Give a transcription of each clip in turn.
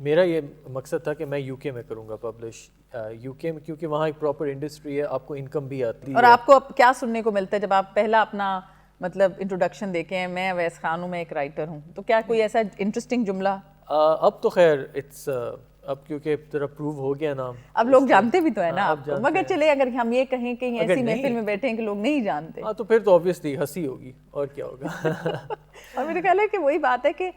میرا یہ مقصد تھا کہ میں یو کے میں کروں گا پبلش, یو کے میں, کیونکہ وہاں ایک پراپر انڈسٹری ہے, آپ کو انکم بھی آتی ہے. اور آپ کو اب کیا سننے کو ملتا ہے جب آپ پہلا اپنا مطلب انٹروڈکشن دیکھیں ہیں, میں اویس خان ہوں, میں ایک رائٹر ہوں, تو کیا کوئی ایسا انٹرسٹنگ جملہ؟ اب تو خیر اٹس اب کیونکہ ذرا پروو ہو گیا نام, اب لوگ جانتے بھی تو ہے نا آپ کو, مگر چلے اگر ہم یہ کہیں کہ ایسی محفل میں بیٹھے ہیں کہ لوگ نہیں جانتے, ہاں تو پھر تو آبویسلی ہنسی ہوگی, اور کیا ہوگا. اور میرا خیال ہے کہ وہی بات ہے کہ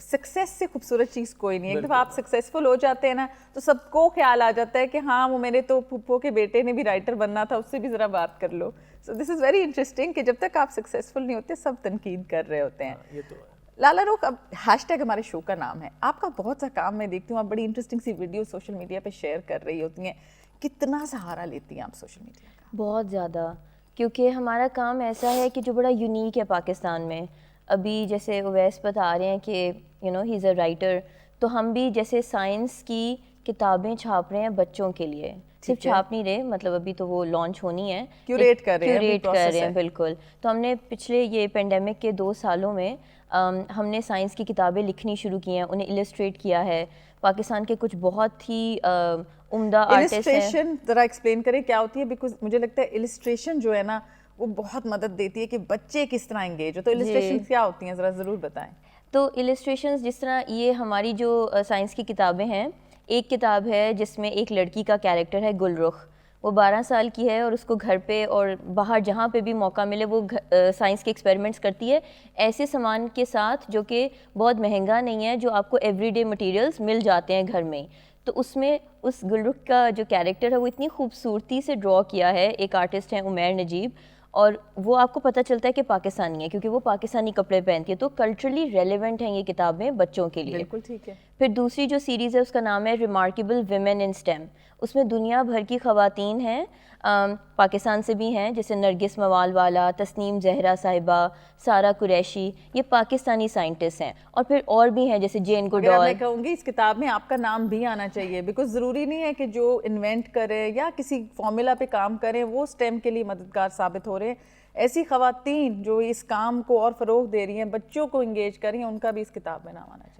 سکسیس سے خوبصورت چیز کوئی نہیں ہے. ایک دفعہ آپ سکسیزفل ہو جاتے ہیں نا تو سب کو خیال آ جاتا ہے کہ ہاں وہ میرے تو پھپھو کے بیٹے نے بھی رائٹر بننا تھا, اس سے بھی ذرا بات کر لو. سو دس از ویری انٹرسٹنگ کہ جب تک آپ سکسیزفل نہیں ہوتے سب تنقید کر رہے ہوتے ہیں. یہ تو ہے. لالا روک, اب ہیش ٹیگ ہمارے شو کا نام ہے, آپ کا بہت سا کام میں دیکھتی ہوں, آپ بڑی انٹرسٹنگ سی ویڈیو سوشل میڈیا پہ شیئر کر رہی ہوتی ہیں. کتنا سہارا لیتی ہیں آپ سوشل میڈیا کا؟ بہت زیادہ, کیونکہ ہمارا کام ایسا ہے کہ جو بڑا یونیک ہے پاکستان میں. ابھی جیسے اویس بتا رہے ہیں کہ ہی از اے رائٹر, تو ہم بھی جیسے سائنس کی کتابیں چھاپ رہے ہیں بچوں کے لیے, صرف چھاپ نہیں رہے, مطلب ابھی تو وہ لانچ ہونی ہے, کیوریٹ کر رہے ہیں بالکل. تو ہم نے پچھلے یہ پینڈیمک کے 2 سالوں میں ہم نے سائنس کی کتابیں لکھنی شروع کی ہیں, انہیں السٹریٹ کیا ہے. پاکستان کے کچھ بہت ہی عمدہ آرٹسٹ ہیں. السٹریشن ذرا ایکسپلین کریں کیا ہوتی ہے, بیکاز مجھے لگتا ہے السٹریشن جو ہے نا وہ بہت مدد دیتی ہے کہ بچے کس طرح انگیج ہو. تو السٹریشن کیا ہوتی ہیں ذرا ضرور بتائیں. تو السٹریشنز جس طرح یہ ہماری جو سائنس کی کتابیں ہیں, ایک کتاب ہے جس میں ایک لڑکی کا کیریکٹر ہے گل رخ, وہ 12 سال کی ہے اور اس کو گھر پہ اور باہر جہاں پہ بھی موقع ملے وہ سائنس کے ایکسپیریمنٹس کرتی ہے, ایسے سامان کے ساتھ جو کہ بہت مہنگا نہیں ہے, جو آپ کو ایوری ڈے مٹیریلز مل جاتے ہیں گھر میں. تو اس میں اس گل رخ کا جو کیریکٹر ہے وہ اتنی خوبصورتی سے ڈرا کیا ہے, ایک آرٹسٹ ہیں عمیر نجیب, اور وہ آپ کو پتہ چلتا ہے کہ پاکستانی ہے کیونکہ وہ پاکستانی کپڑے پہنتی ہے. تو کلچرلی ریلیونٹ ہیں یہ کتابیں بچوں کے لیے. بالکل ٹھیک ہے. پھر دوسری جو سیریز ہے اس کا نام ہے ریمارکیبل ویمن ان اسٹیم. اس میں دنیا بھر کی خواتین ہیں, پاکستان سے بھی ہیں, جیسے نرگس موال والا, تسنیم زہرا صاحبہ, سارہ قریشی, یہ پاکستانی سائنٹسٹ ہیں. اور پھر اور بھی ہیں جیسے جین گوڈال. میں کہوں گی اس کتاب میں آپ کا نام بھی آنا چاہیے, بیکاز ضروری نہیں ہے کہ جو انوینٹ کرے یا کسی فارمولا پہ کام کریں وہ اسٹیم کے لیے مددگار ثابت ہو رہے ہیں. ایسی خواتین جو اس کام کو اور فروغ دے رہی ہیں, بچوں کو انگیج کر رہی ہیں, ان کا بھی اس کتاب میں نام آنا چاہیے.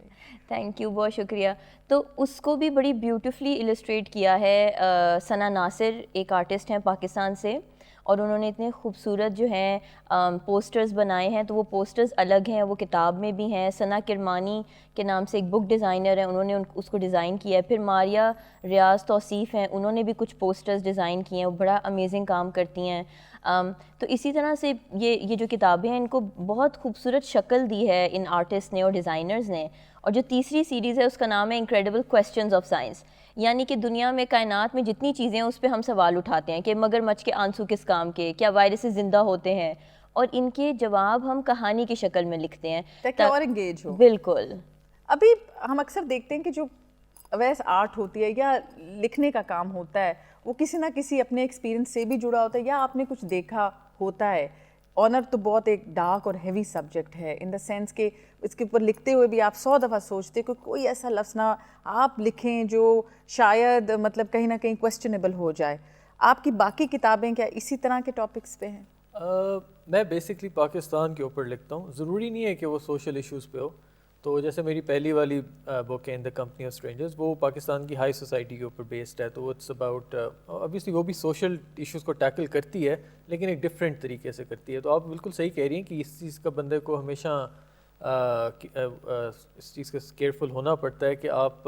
تھینک یو, بہت شکریہ. تو اس کو بھی بڑی بیوٹیفلی السٹریٹ کیا ہے ثنا ناصر, ایک آرٹسٹ ہیں پاکستان سے, اور انہوں نے اتنے خوبصورت جو ہیں پوسٹرز بنائے ہیں. تو وہ پوسٹرز الگ ہیں, وہ کتاب میں بھی ہیں. ثنا کرمانی کے نام سے ایک بک ڈیزائنر ہیں, انہوں نے اس کو ڈیزائن کیا ہے. پھر ماریہ ریاض توصیف ہیں, انہوں نے بھی کچھ پوسٹرز ڈیزائن کیے ہیں, وہ بڑا امیزنگ کام کرتی ہیں. تو اسی طرح سے یہ جو کتابیں ہیں ان کو بہت خوبصورت شکل دی ہے ان آرٹسٹ نے اور ڈیزائنرز نے. اور جو تیسری سیریز ہے اس کا نام ہے انکریڈیبل کویسچنز آف سائنس, یعنی کہ دنیا میں کائنات میں جتنی چیزیں ہیں اس پہ ہم سوال اٹھاتے ہیں کہ مگر مچھ کے آنسو کس کام کے, کیا وائرسز زندہ ہوتے ہیں, اور ان کے جواب ہم کہانی کی شکل میں لکھتے ہیں تاکہ اور انگیج ہو. بالکل. ابھی ہم اکثر دیکھتے ہیں کہ جو ویسے آرٹ ہوتی ہے یا لکھنے کا کام ہوتا ہے وہ کسی نہ کسی اپنے ایکسپیرینس سے بھی جڑا ہوتا ہے یا آپ نے کچھ دیکھا ہوتا ہے. آنر تو بہت ایک ڈارک اور ہیوی سبجیکٹ ہے ان دا سینس کہ اس کے اوپر لکھتے ہوئے بھی آپ 100 دفعہ سوچتے کہ کوئی ایسا لفظ نہ آپ لکھیں جو شاید مطلب کہیں نہ کہیں کویسچنیبل ہو جائے. آپ کی باقی کتابیں کیا اسی طرح کے ٹاپکس پہ ہیں؟ میں بیسکلی پاکستان کے اوپر لکھتا ہوں, ضروری نہیں ہے کہ وہ سوشل ایشوز پہ ہو. تو جیسے میری پہلی والی بک ہے ان دا کمپنی آف اسٹرینجرز, وہ پاکستان کی ہائی سوسائٹی کے اوپر بیسڈ ہے. تو وہ اٹس اباؤٹ اوبیسلی وہ بھی سوشل ایشوز کو ٹیکل کرتی ہے لیکن ایک ڈفرینٹ طریقے سے کرتی ہے. تو آپ بالکل صحیح کہہ رہی ہیں کہ اس چیز کا بندے کو ہمیشہ اس چیز کا کیئرفل ہونا پڑتا ہے کہ آپ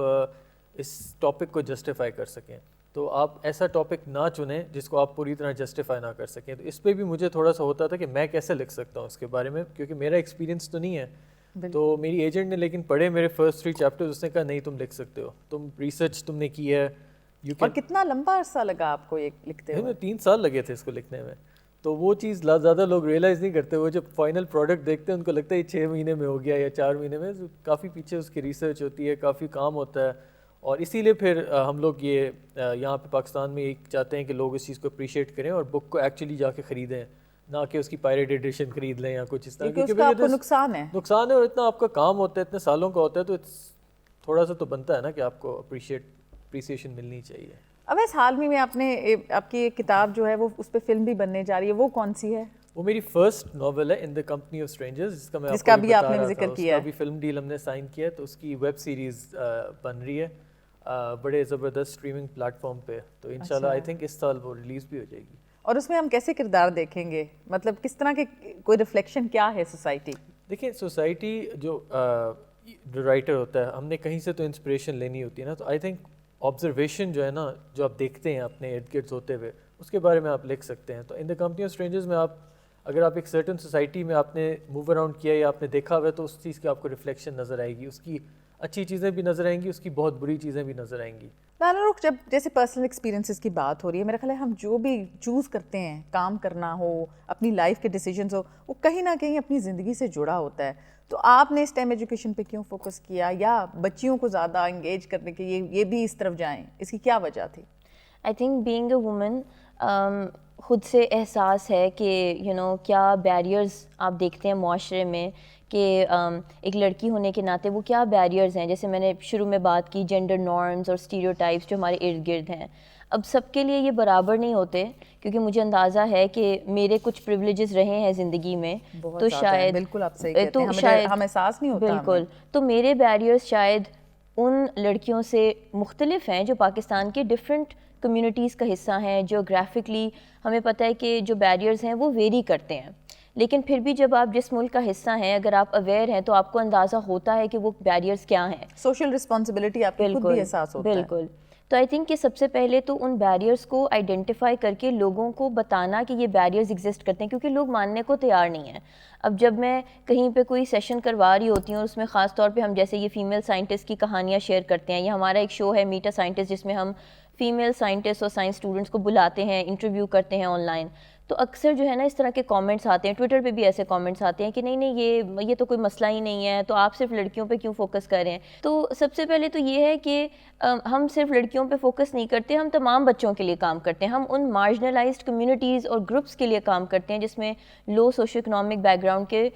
اس ٹاپک کو جسٹیفائی کر سکیں. تو آپ ایسا ٹاپک نہ چنیں جس کو آپ پوری طرح جسٹیفائی نہ کر سکیں. تو اس پہ بھی مجھے تھوڑا سا ہوتا تھا کہ میں کیسے لکھ سکتا ہوں اس کے بارے میں, کیونکہ میرا ایکسپیرینس تو نہیں ہے. تو میری ایجنٹ نے لیکن پڑھے میرے فرسٹ 3 چیپٹرز, اس نے کہا نہیں تم لکھ سکتے ہو, تم ریسرچ تم نے کی ہے. اور کتنا لمبا عرصہ لگا آپ کو یہ لکھتے ہوئے؟ 3 سال لگے تھے اس کو لکھنے میں. تو وہ چیز زیادہ لوگ ریئلائز نہیں کرتے, وہ جب فائنل پروڈکٹ دیکھتے ہیں ان کو لگتا ہے یہ 6 مہینے میں ہو گیا یا 4 مہینے میں. کافی پیچھے اس کی ریسرچ ہوتی ہے, کافی کام ہوتا ہے. اور اسی لیے پھر ہم لوگ یہ یہاں پہ پاکستان میں ایک چاہتے ہیں کہ لوگ اس چیز کو اپریشیٹ کریں اور بک کو ایکچولی جا کے خریدیں, نہ کہ اس کی پائریٹ ایڈیشن خرید لیں یا کچھ اس طرح. کیونکہ آپ کو نقصان ہے اور اتنا آپ کا کام ہوتا ہے, اتنے سالوں کا ہوتا ہے, تو تھوڑا سا تو بنتا ہے نا کہ آپ کو اپریسیشن ملنی چاہیے. اب اس حال میں آپ نے آپ کی ایک کتاب جو ہے وہ اس پہ فلم بھی بننے جا رہی ہے, وہ کون سی ہے؟ وہ میری فرسٹ ناول ہے ان دا کمپنی آف اسٹرینجرز، جس کا میں جس کا بھی آپ نے ذکر کیا ہے، ابھی فلم ڈیل ہم نے سائن کیا ہے، تو اس کی ویب سیریز بن رہی ہے بڑے زبردست اسٹریمنگ پلیٹ فارم پہ، تو انشاءاللہ آئی تھنک اس سال وہ ریلیز بھی ہو جائے گی. اور اس میں ہم کیسے کردار دیکھیں گے، مطلب کس طرح کے کوئی ریفلیکشن کیا ہے سوسائٹی؟ دیکھیں سوسائٹی جو رائٹر ہوتا ہے، ہم نے کہیں سے تو انسپریشن لینی ہوتی ہے نا، تو آئی تھنک آبزرویشن جو ہے نا، جو آپ دیکھتے ہیں اپنے ارد گرد ہوتے ہوئے، اس کے بارے میں آپ لکھ سکتے ہیں. تو ان دا کمپنی آف اسٹرینجرز میں آپ اگر آپ ایک سرٹن سوسائٹی میں آپ نے موو اراؤنڈ کیا یا آپ نے دیکھا ہوا ہے، تو اس چیز کی آپ کو ریفلیکشن نظر آئے گی، اس کی اچھی چیزیں بھی نظر آئیں گی، اس کی بہت بری چیزیں بھی نظر آئیں گی. لالا رخ، جب جیسے پرسنل ایکسپیرینسز کی بات ہو رہی ہے، میرا خیال ہے ہم جو بھی چوز کرتے ہیں، کام کرنا ہو، اپنی لائف کے ڈیسیجنز ہو، وہ کہیں نہ کہیں اپنی زندگی سے جڑا ہوتا ہے. تو آپ نے اسٹیم ایجوکیشن پہ کیوں فوکس کیا، یا بچیوں کو زیادہ انگیج کرنے کے یہ بھی اس طرف جائیں، اس کی کیا وجہ تھی؟ I think being a woman خود سے احساس ہے کہ کیا بیریئرز آپ دیکھتے ہیں معاشرے میں، کہ ایک لڑکی ہونے کے ناطے وہ کیا بیریئرز ہیں. جیسے میں نے شروع میں بات کی جینڈر نارمز اور اسٹیریوٹائپس جو ہمارے ارد گرد ہیں، اب سب کے لیے یہ برابر نہیں ہوتے، کیونکہ مجھے اندازہ ہے کہ میرے کچھ پریولیجز رہے ہیں زندگی میں، تو شاید بالکل آپ صحیح کہتے ہیں، ہمیں احساس نہیں ہوتا. بالکل، تو میرے بیریئرز شاید ان لڑکیوں سے مختلف ہیں جو پاکستان کے ڈفرینٹ کمیونٹیز کا حصہ ہیں. جیوگرافکلی ہمیں پتہ ہے کہ جو بیریئرز ہیں وہ ویری کرتے ہیں، لیکن پھر بھی جب آپ جس ملک کا حصہ ہیں، اگر آپ اویئر ہیں تو آپ کو اندازہ ہوتا ہے کہ وہ بیریئرز کیا ہیں. سوشل رسپانسبلٹی آپ کو خود بھی احساس ہوتا ہے. بالکل. تو آئی تھنک کہ سب سے پہلے تو ان بیریئرز کو آئیڈینٹیفائی کر کے لوگوں کو بتانا کہ یہ بیریئرز ایگزسٹ کرتے ہیں، کیونکہ لوگ ماننے کو تیار نہیں ہیں. اب جب میں کہیں پہ کوئی سیشن کروا رہی ہوتی ہوں، اور اس میں خاص طور پہ ہم جیسے یہ فیمیل سائنٹسٹ کی کہانیاں شیئر کرتے ہیں، یا ہمارا ایک شو ہے میٹ اے سائنٹسٹ، جس میں ہم فیمیل سائنٹسٹ اور سائنس اسٹوڈنٹس کو بلاتے ہیں، انٹرویو کرتے ہیں آن لائن، تو اکثر جو ہے نا اس طرح کے کامنٹس آتے ہیں. ٹویٹر پہ بھی ایسے کامنٹس آتے ہیں کہ نہیں یہ تو کوئی مسئلہ ہی نہیں ہے، تو آپ صرف لڑکیوں پہ کیوں فوکس کر رہے ہیں. تو سب سے پہلے تو یہ ہے کہ ہم صرف لڑکیوں پہ فوکس نہیں کرتے، ہم تمام بچوں کے لیے کام کرتے ہیں. ہم ان مارجنلائزڈ کمیونٹیز اور گروپس کے لیے کام کرتے ہیں جس میں لو سوشو اکنامک بیک گراؤنڈ کے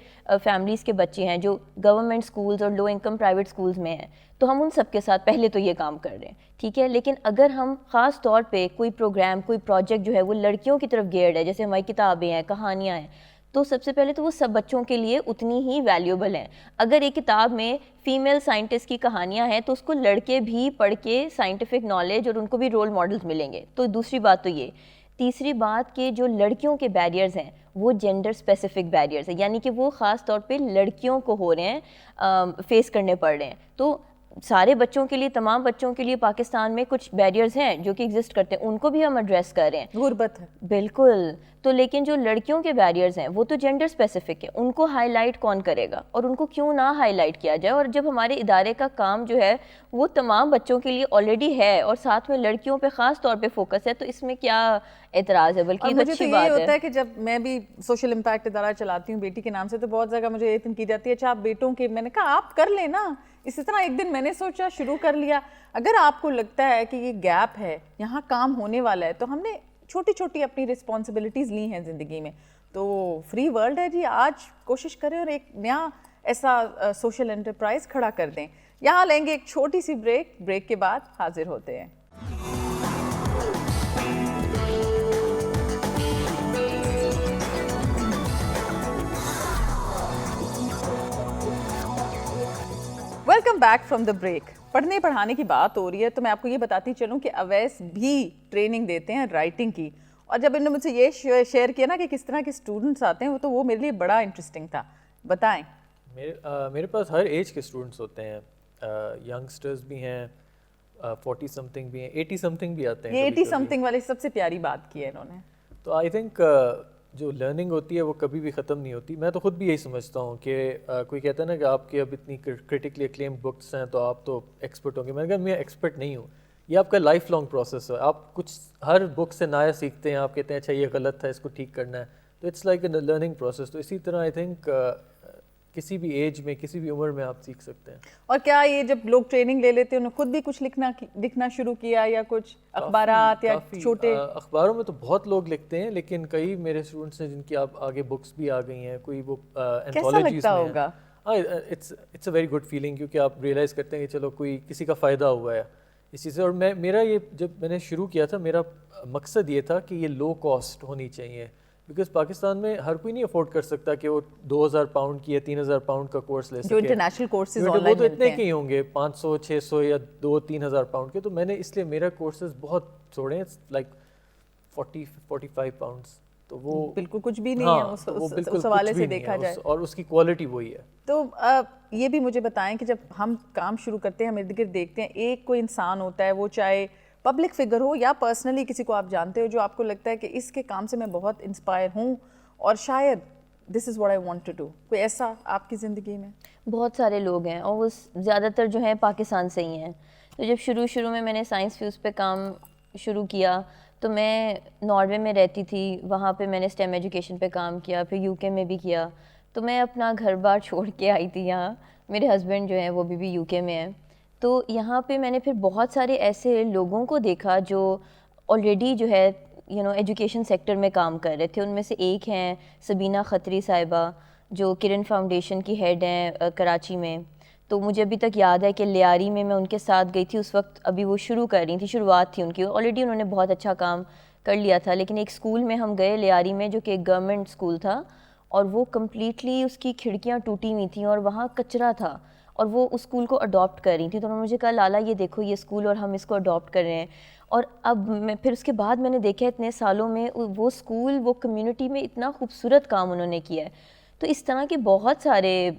فیملیز کے بچے ہیں، جو گورنمنٹ اسکولز اور لو انکم پرائیویٹ اسکولز میں ہیں. تو ہم ان سب کے ساتھ پہلے تو یہ کام کر رہے ہیں، ٹھیک ہے. لیکن اگر ہم خاص طور پہ کوئی پروگرام، کوئی پروجیکٹ جو ہے وہ لڑکیوں کی طرف گیئرڈ ہے، جیسے ہماری کتابیں ہیں، کہانیاں ہیں، تو سب سے پہلے تو وہ سب بچوں کے لیے اتنی ہی ویلیوبل ہیں. اگر ایک کتاب میں فیمیل سائنٹسٹ کی کہانیاں ہیں تو اس کو لڑکے بھی پڑھ کے سائنٹیفک نالج، اور ان کو بھی رول ماڈلز ملیں گے. تو دوسری بات تو یہ. تیسری بات کہ جو لڑکیوں کے بیریئرز ہیں وہ جینڈر اسپیسیفک بیریئرز ہیں، یعنی کہ وہ خاص طور پہ لڑکیوں کو ہو رہے ہیں، فیس کرنے پڑ رہے ہیں. تو سارے بچوں کے لیے، تمام بچوں کے لیے پاکستان میں کچھ بیریئرز ہیں جو کہ ایگزسٹ کرتے ہیں، ان کو بھی ہم ایڈریس کر رہے ہیں. غربت ہے. بالکل. تو لیکن جو لڑکیوں کے بیریئرز ہیں وہ تو جینڈر اسپیسیفک ہے، ان کو ہائی لائٹ کون کرے گا، اور ان کو کیوں نہ ہائی لائٹ کیا جائے. اور جب ہمارے ادارے کا کام جو ہے وہ تمام بچوں کے لیے آلریڈی ہے، اور ساتھ میں لڑکیوں پہ خاص طور پہ فوکس ہے، تو اس میں کیا اعتراض ہے؟ بلکہ ایک اچھی بات ہے. مجھے تو یہ ہوتا ہے کہ جب میں بھی سوشل امپیکٹ ادارہ چلاتی ہوں بیٹی کے نام سے، تو بہت جگہ مجھے یہ تنقید آتی ہے، اچھا آپ بیٹوں کے، میں نے کہا آپ کر لیں نا. اسی طرح ایک دن میں نے سوچا، شروع کر لیا. اگر آپ کو لگتا ہے کہ یہ گیپ ہے، یہاں کام ہونے والا ہے، تو ہم نے چھوٹی چھوٹی اپنی رسپانسبلٹیز لی ہیں زندگی میں. تو فری ورلڈ ہے جی، آج کوشش کریں اور ایک نیا ایسا سوشل انٹرپرائز کھڑا کر دیں. یہاں لیں گے ایک چھوٹی سی بریک کے بعد حاضر ہوتے ہیں. Welcome back from the break. پڑھنے پڑھانے کی بات ہو رہی ہے تو میں آپ کو یہ بتاتی چلوں کہ اویس بھی ٹریننگ دیتے ہیں رائٹنگ کی. اور جب انہوں نے مجھ سے یہ شیئر کیا نا کہ کس طرح کے اسٹوڈنٹس آتے ہیں، تو وہ میرے لیے بڑا انٹرسٹنگ تھا. بتائیں. میرے پاس ہر ایج کے اسٹوڈنٹس ہوتے ہیں، ینگسٹرز بھی ہیں، 40 سمتھنگ بھی ہیں، 80 سمتھنگ بھی آتے ہیں. یہ 80 سمتھنگ والی سب سے پیاری بات کی ہے انہوں نے. تو آئی تھنک جو لرننگ ہوتی ہے وہ کبھی بھی ختم نہیں ہوتی. میں تو خود بھی یہی سمجھتا ہوں کہ کوئی کہتا ہے نا کہ آپ کے اب اتنی کرٹیکلی اکلیم بکس ہیں تو آپ تو ایکسپرٹ ہوں گے. میں نے کہا میں ایکسپرٹ نہیں ہوں، یہ آپ کا لائف لانگ پروسیس ہے. آپ کچھ ہر بک سے نیا سیکھتے ہیں، آپ کہتے ہیں اچھا یہ غلط تھا، اس کو ٹھیک کرنا ہے. تو it's like a learning process. تو اسی طرح آئی تھنک کسی بھی ایج میں، کسی بھی عمر میں آپ سیکھ سکتے ہیں. اور کیا یہ جب لوگ ٹریننگ لے لیتے ہیں انہوں نے خود بھی کچھ لکھنا شروع کیا، یا کچھ اخبارات یا چھوٹے؟ اخباروں میں تو بہت لوگ لکھتے ہیں، لیکن کئی میرے اسٹوڈنٹس ہیں جن کی آپ آگے بکس بھی آ گئی ہیں. کوئی وہ اینتھولوجیز میں ہوگا. It's a very good feeling, کیونکہ آپ ریئلائز کرتے ہیں کہ چلو کوئی کسی کا فائدہ ہوا ہے اس چیز سے. اور میرا یہ جب میں نے شروع کیا تھا، میرا مقصد یہ تھا کہ یہ لو کاسٹ ہونی چاہیے. بیکاز پاکستان میں ہر کوئی نہیں افورڈ کر سکتا کہ وہ 2,000 پاؤنڈ کی یا 3,000 پاؤنڈ کا کورس لے سکے. جو انٹرنیشنل کورسز وہ تو اتنے کے ہی ہوں گے 500 600 یا 2-3 ہزار پاؤنڈ کے. تو میں نے اس لیے میرا کورسز بہت چھوڑے ہیں, لائک 40-45 پاؤنڈس. تو وہ بالکل کچھ بھی نہیں ہے اس حوالے سے دیکھا جائے, اور اس کی کوالٹی وہی ہے. تو یہ بھی مجھے بتائیں کہ جب ہم کام شروع کرتے ہیں, ہم ارد گرد دیکھتے ہیں, ایک کوئی انسان ہوتا ہے, وہ چاہے پبلک فگر ہو یا پرسنلی کسی کو آپ جانتے ہو, جو آپ کو لگتا ہے کہ اس کے کام سے میں بہت انسپائر ہوں اور شاید this is what I want to do. کوئی ایسا آپ کی زندگی میں؟ بہت سارے لوگ ہیں, اور وہ زیادہ تر جو ہیں پاکستان سے ہی ہیں. تو جب شروع میں نے سائنس فیوز پہ کام شروع کیا تو میں ناروے میں رہتی تھی, وہاں پہ میں نے اسٹیم ایجوکیشن پہ کام کیا, پھر یو کے میں بھی کیا. تو میں اپنا گھر بار چھوڑ کے آئی تھی یہاں. میرے ہسبینڈ جو ہیں وہ بھی یو کے میں ہیں. تو یہاں پہ میں نے پھر بہت سارے ایسے لوگوں کو دیکھا جو آلریڈی جو ہے ایجوکیشن سیکٹر میں کام کر رہے تھے. ان میں سے ایک ہیں سبینہ خطری صاحبہ, جو کرن فاؤنڈیشن کی ہیڈ ہیں کراچی میں. تو مجھے ابھی تک یاد ہے کہ لیاری میں ان کے ساتھ گئی تھی, اس وقت ابھی وہ شروع کر رہی تھی, شروعات تھی ان کی, آلریڈی انہوں نے بہت اچھا کام کر لیا تھا. لیکن ایک اسکول میں ہم گئے لیاری میں, جو کہ ایک گورنمنٹ اسکول تھا, اور وہ کمپلیٹلی اس کی کھڑکیاں ٹوٹی ہوئی تھیں اور وہاں کچرا تھا, اور وہ اس اسکول کو اڈاپٹ کر رہی تھیں. تو انہوں نے مجھے کہا لالا یہ دیکھو یہ اسکول, اور ہم اس کو اڈاپٹ کر رہے ہیں. اور اب میں پھر اس کے بعد میں نے دیکھا اتنے سالوں میں وہ اسکول, وہ کمیونٹی میں اتنا خوبصورت کام انہوں نے کیا ہے. تو اس طرح کے بہت سارے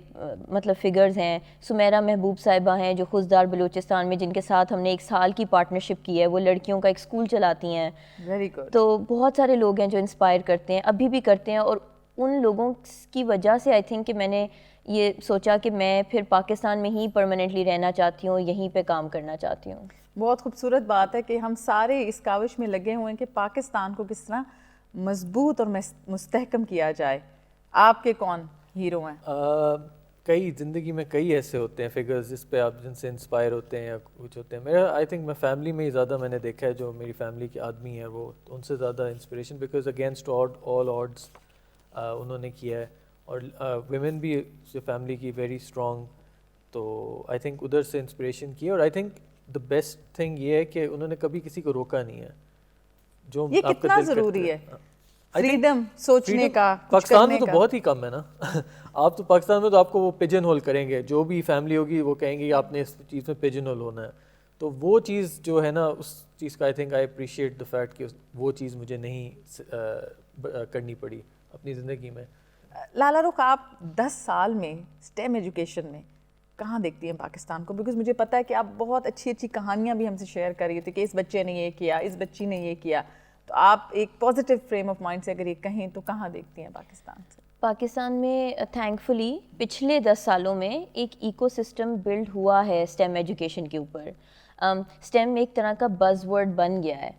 مطلب فگرز ہیں. سمیرہ محبوب صاحبہ ہیں جو خضدار بلوچستان میں, جن کے ساتھ ہم نے 1 سال کی پارٹنرشپ کی ہے. وہ لڑکیوں کا ایک اسکول چلاتی ہیں. Very good. تو بہت سارے لوگ ہیں جو انسپائر کرتے ہیں, ابھی بھی کرتے ہیں. اور ان لوگوں کی وجہ سے آئی تھنک کہ میں نے یہ سوچا کہ میں پھر پاکستان میں ہی پرماننٹلی رہنا چاہتی ہوں, یہیں پہ کام کرنا چاہتی ہوں. بہت خوبصورت بات ہے کہ ہم سارے اس کاوش میں لگے ہوئے ہیں کہ پاکستان کو کس طرح مضبوط اور مستحکم کیا جائے. آپ کے کون ہیرو ہیں؟ کئی زندگی میں کئی ایسے ہوتے ہیں فگرز جس پہ آپ جن سے انسپائر ہوتے ہیں یا کچھ ہوتے ہیں. میرا آئی تھنک میں فیملی میں ہی زیادہ میں نے دیکھا ہے, جو میری فیملی کے آدمی ہیں وہ ان سے زیادہ inspiration, because against all odds انہوں نے کیا ہے. اور ویمن بھی جو فیملی کی ویری اسٹرانگ, تو آئی تھنک ادھر سے انسپریشن کی. اور I think the best thing یہ ہے کہ انہوں نے کبھی کسی کو روکا نہیں ہے. جو یہ کتنا ضروری ہے فریڈم سوچنے کا. پاکستان میں تو بہت ہی کم ہے نا. آپ تو پاکستان میں تو آپ کو وہ پجن ہول کریں گے, جو بھی فیملی ہوگی وہ کہیں گے کہ آپ نے اس چیز میں پجن ہول ہونا ہے. تو وہ چیز جو ہے نا, اس چیز کا I think I appreciate the fact کہ وہ چیز مجھے نہیں کرنی پڑی اپنی زندگی میں. لالا رخ, آپ 10 سال میں اسٹیم ایجوکیشن میں کہاں دیکھتی ہیں پاکستان کو؟ بیکاز مجھے پتا ہے کہ آپ بہت اچھی اچھی کہانیاں بھی ہم سے شیئر کر رہی تھی کہ اس بچے نے یہ کیا, اس بچی نے یہ کیا. تو آپ ایک پازیٹیو فریم آف مائنڈ سے اگر یہ کہیں تو کہاں دیکھتی ہیں پاکستان سے؟ پاکستان میں تھینک فلی پچھلے 10 سالوں میں ایک ایکو سسٹم بلڈ ہوا ہے اسٹیم ایجوکیشن کے اوپر. اسٹیم ایک طرح کا بز ورڈ بن گیا ہے,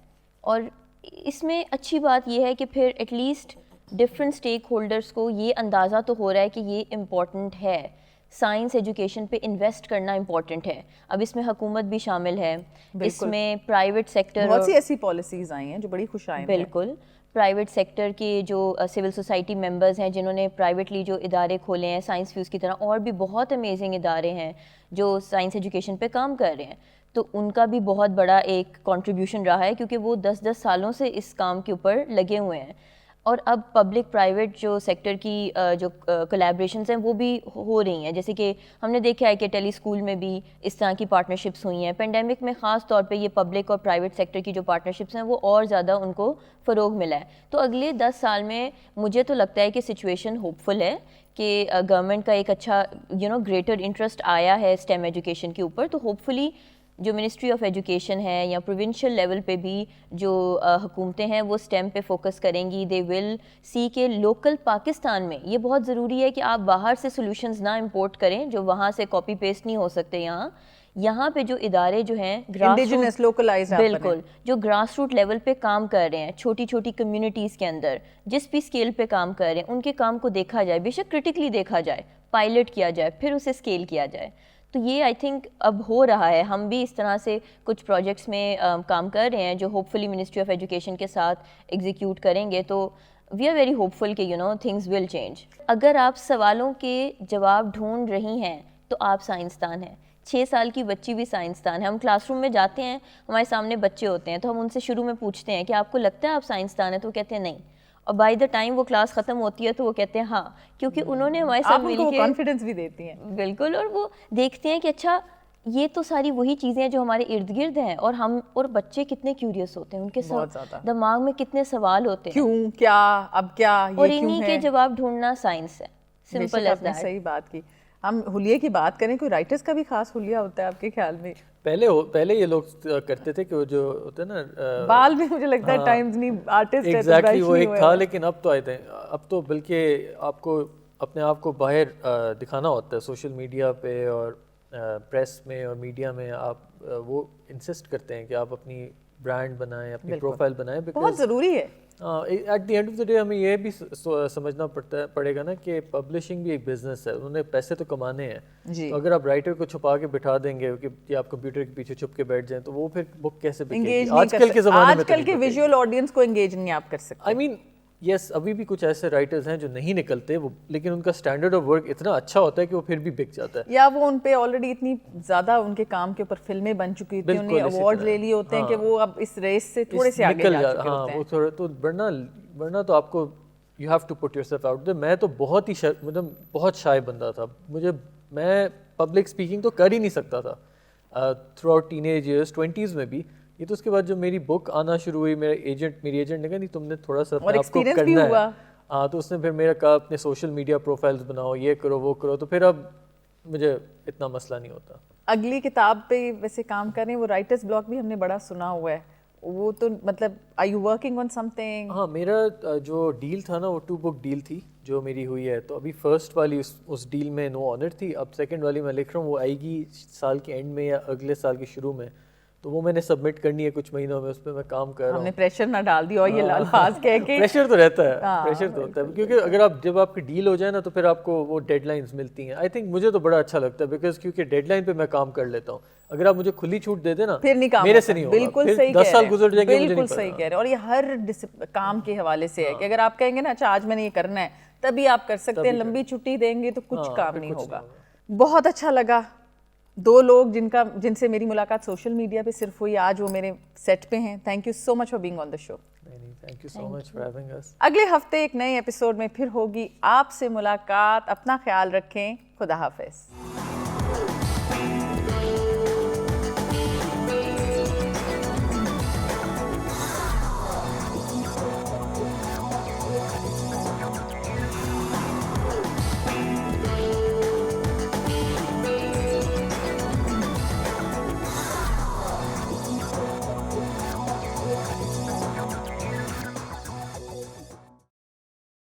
اور اس میں اچھی بات یہ ہے کہ پھر at least different stakeholders کو یہ اندازہ تو ہو رہا ہے کہ یہ امپورٹنٹ ہے, سائنس ایجوکیشن پہ انویسٹ کرنا امپورٹنٹ ہے. اب اس میں حکومت بھی شامل ہے, اس میں پرائیویٹ سیکٹر, بہت سی ایسی پالیسیز آئی ہیں جو بڑی خوش آئند ہیں. بالکل, پرائیویٹ سیکٹر کے جو سول سوسائٹی ممبرز ہیں جنہوں نے پرائیویٹلی جو ادارے کھولے ہیں سائنس فیوز کی طرح, اور بھی بہت امیزنگ ادارے ہیں جو سائنس ایجوکیشن پہ کام کر رہے ہیں. تو ان کا بھی بہت بڑا ایک کنٹریبیوشن رہا ہے, کیونکہ وہ 10 سالوں سے اس کام کے اوپر لگے ہوئے ہیں. اور اب پبلک پرائیویٹ جو سیکٹر کی جو کولیبریشنز ہیں وہ بھی ہو رہی ہیں. جیسے کہ ہم نے دیکھا ہے کہ ٹیلی اسکول میں بھی اس طرح کی پارٹنرشپس ہوئی ہیں. پینڈیمک میں خاص طور پہ یہ پبلک اور پرائیویٹ سیکٹر کی جو پارٹنرشپس ہیں وہ اور زیادہ ان کو فروغ ملا ہے. تو اگلے 10 سال میں مجھے تو لگتا ہے کہ سچویشن ہوپ فل ہے کہ گورنمنٹ کا ایک اچھا گریٹر انٹرسٹ آیا ہے اسٹیم ایجوکیشن کے اوپر. تو ہوپ فلی جو منسٹری آف ایجوکیشن ہے یا پروونشل لیول پہ بھی جو حکومتیں ہیں وہ اسٹیم پہ فوکس کریں گی. دے ول سی کہ لوکل پاکستان میں یہ بہت ضروری ہے کہ آپ باہر سے سولوشنز نہ امپورٹ کریں جو وہاں سے کاپی پیسٹ نہیں ہو سکتے. یہاں پہ جو ادارے جو ہیں انڈیجنس لوکلائز, بالکل, جو گراس روٹ لیول پہ کام کر رہے ہیں چھوٹی چھوٹی کمیونٹیز کے اندر, جس بھی اسکیل پہ کام کر رہے ہیں ان کے کام کو دیکھا جائے, بے شک کرٹیکلی دیکھا جائے, پائلٹ کیا جائے, پھر اسے اسکیل کیا جائے. تو یہ آئی تھنک اب ہو رہا ہے. ہم بھی اس طرح سے کچھ پروجیکٹس میں کام کر رہے ہیں جو hope fully ministry of education کے ساتھ ایگزیکیوٹ کریں گے. تو وی آر ویری ہوپ فل کہ تھنگز ول چینج. اگر آپ سوالوں کے جواب ڈھونڈ رہی ہیں تو آپ سائنسدان ہیں. 6 سال کی بچی بھی سائنسدان ہے. ہم کلاس روم میں جاتے ہیں, ہمارے سامنے بچے ہوتے ہیں, تو ہم ان سے شروع میں پوچھتے ہیں کہ آپ کو لگتا ہے آپ سائنسدان ہیں, تو وہ کہتے ہیں نہیں. اور بائی دا ٹائم وہ کلاس ختم ہوتی ہے تو وہ کہتے ہیں ہاں کیونکہ انہوں نے ہمارے ساتھ مل کے کانفیڈنس بھی دیتی ہیں. بالکل, اور وہ دیکھتے ہیں کہ اچھا یہ تو ساری وہی چیزیں ہیں جو ہمارے ارد گرد ہیں, اور ہم اور بچے کتنے کیوریس ہوتے ہیں, ان کے دماغ میں کتنے سوال ہوتے ہیں, کیوں, کیا, اب کیا, اور انہی کے جواب ڈھونڈنا سائنس ہے. Simple as that. صحیح بات کی. ہم حلیے کی بات کریں, کوئی رائٹرز کا بھی خاص حلیہ ہوتا ہے آپ کے خیال میں؟ پہلے یہ لوگ کرتے تھے کہ وہ جو ہوتے ہیں نا بال میں مجھے لگتا ہے ٹائمز نہیں آرٹسٹ ہے ایگزیکٹلی وہ ایک تھا, لیکن اب تو آئے تھے, اب تو بلکہ آپ کو اپنے آپ کو باہر دکھانا ہوتا ہے سوشل میڈیا پہ اور پریس میں اور میڈیا میں. آپ وہ انسسٹ کرتے ہیں کہ آپ اپنی برانڈ بنائیں, اپنی پروفائل بنائیں, بہت ضروری ہے. At the end of the day ہمیں یہ بھی سمجھنا پڑے گا نا کہ پبلشنگ بھی ایک بزنس ہے, انہوں نے پیسے تو کمانے ہیں. تو اگر آپ رائٹر کو چھپا کے بٹھا دیں گے کہ آپ کمپیوٹر کے پیچھے چھپ کے بیٹھ جائیں تو وہ پھر بک کیسے بکے گی؟ آج کل کے زمانے میں آج کل کے ویژول آڈینس کو انگیج نہیں آپ کر سکتے. آئی مین یس, ابھی بھی کچھ ایسے رائٹرز ہیں جو نہیں نکلتے وہ, لیکن ان کا اسٹینڈرڈ آف ورک اتنا اچھا ہوتا ہے کہ وہ پھر بھی بک جاتا ہے. یا وہ ان پہ آلریڈی اتنی زیادہ ان کے کام کے اوپر فلمیں بن چکی تھی, انہیں ایوارڈ لے لیے ہوتے ہیں کہ وہ اب اس ریس سے تھوڑے سے آگے جا چکے ہوتے ہیں. وہ تھوڑا تو ورنہ تو آپ کو you have to put yourself out. میں تو بہت ہی مطلب بہت شائع بندہ تھا, میں پبلک اسپیکنگ تو کر ہی نہیں سکتا تھا throughout teenage years, 20s میں بھی. یہ تو اس کے بعد جب میری بک آنا شروع ہوئی, میری ایجنٹ نے کہا نہیں تم نے تھوڑا سا اپنے آپ کو کرنا ہے. ہاں, تو اس نے پھر میرا کہا اپنے سوشل میڈیا پروفائلز بناؤ, یہ کرو وہ کرو, تو پھر اب مجھے اتنا مسئلہ نہیں ہوتا. اگلی کتاب پہ ویسے کام کریں, وہ رائٹرز بلاک بھی ہم نے بڑا سنا ہوا ہے, وہ تو مطلب are you working on something? ہاں, میرا جو ڈیل تھا نا وہ 2 بک ڈیل تھی جو میری ہوئی ہے. تو ابھی فرسٹ والی اس ڈیل میں نو آنر تھی, اب سیکنڈ والی میں لکھ رہا ہوں, وہ آئے گی سال کے اینڈ میں یا اگلے سال کے شروع میں. تو وہ میں نے سبمٹ کرنی ہے کچھ مہینوں میں, اس پہ میں کام کر رہا ہوں. ہم نے پریشر نہ ڈال دیا اور یہ الفاظ کہہ کے. پریشر تو رہتا ہے, پریشر تو ہوتا ہے, کیونکہ اگر جب آپ کی ڈیل ہو جائے نا تو پھر آپ کو وہ ڈیڈ لائنز ملتی ہیں. آئی تھنک مجھے تو بڑا اچھا لگتا ہے بیکاز کیونکہ ڈیڈ لائن پہ میں کام کر لیتا ہوں. اگر آپ مجھے کھلی چھوٹ دے دیں نا پھر نہیں کام میرے سے نہیں ہوگا. بالکل صحیح 10 سال گزر جائیں گے, بالکل صحیح کہہ رہے ہیں. اور یہ ہر کام کے حوالے سے ہے کہ اگر آپ کہیں گے نا اچھا آج میں نے یہ کرنا ہے تبھی آپ کر سکتے ہیں, لمبی چھٹی دیں گے تو کچھ کام نہیں ہوگا. بہت اچھا لگا. 2 لوگ جن سے میری ملاقات سوشل میڈیا پہ صرف ہوئی, آج وہ میرے سیٹ پہ ہیں. Thank you so much for being on the show. Thank you so much for having us. اگلے ہفتے ایک نئے ایپیسوڈ میں پھر ہوگی آپ سے ملاقات. اپنا خیال رکھیں. خدا حافظ.